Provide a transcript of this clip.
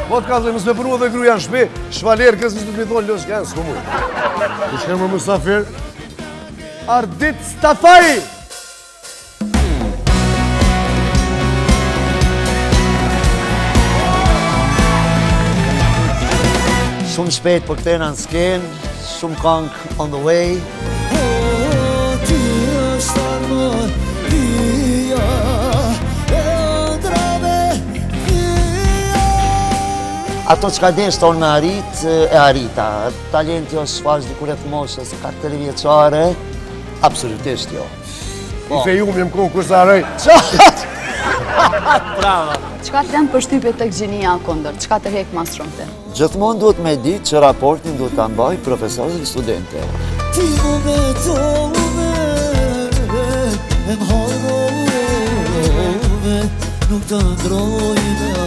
Po të kazë, mësë me përnu dhe gru janë shpe, shvalerë kësë mësë të me thonë lësh kënë, s'ko mu. Të shkenë më mësafir, Ardit Stafaj! Shumë shpejt për këtena në skenë, shumë këngë on the way. Ato që ka desh tonë me arrit, e arrita. Talenti është shfarës dikur e të moshës, 4 vjeqare, absolutisht jo. I fejum jem konkursarëj. Bravo. Qka të lënë përshtypje të gjinia kondër? Qka të hek mas shumë të? Gjithmonë duhet me ditë që raportin duhet të mbaj profesorë dhe studente. Ti më betove, e më harrove, nuk të ndrojnë